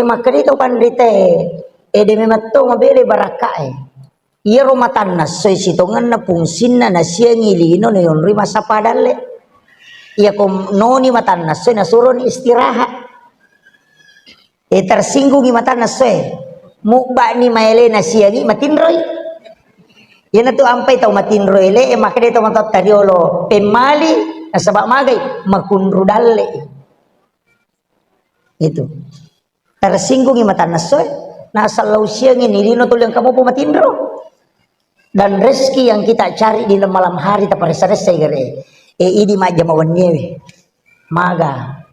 makri to pandite de mematto mabele baraka iya romatan na soy sitongan na pungsin na siya ngilino na yun rima sa padale iya kung noni matan na soy nasuron istirahat tersinggung matan na soy mukba ni maele na siya ni matinroy yan na to ampay tau matinroy le makri to matot tadiolo pemali na sabak magay makunrudale itu tersinggung matan na soy nasa lausia nilino tulang kamu pumatindro dan rezeki yang kita cari di malam hari tak pada selesai gere ini majamawannya maga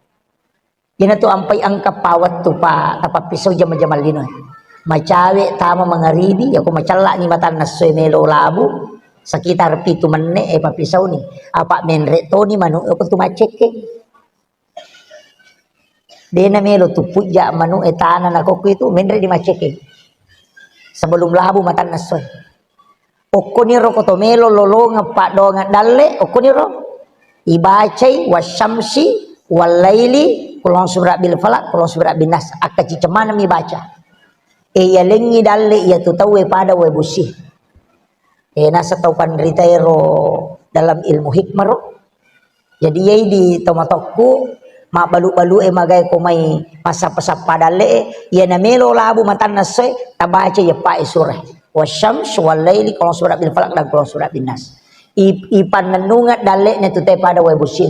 ina tu ampai angka pawat tu pa tapat pisau jama-jamal lino macawe tama mangaribi aku macalla ni matan nasoy melo labu sekitar 7 menit pa pisau ni apa menre to ni manu aku tu maceke dena melo tu puja manu etana nako itu menre di maceke sebelum labu matan nasoy okoniro koto melo lolo ngapa do ngadalle okoniro ibacai wasyamsi walaili kulon surat bil falak kulon surat bin nas akaci cemana mi baca ya lengi dalle ya tu tahu pada we busi nasa tau pandritairo dalam ilmu hikmah ro jadi yai di tomatokku ma balu-balu magay kumay pasap-pasap padale ya na melo labu matan nasoy tabaca ya pa surah wasyams walaili kulon surat bil falak dan kulon surat bin nas ipan nanungat dalle na tu pada we busi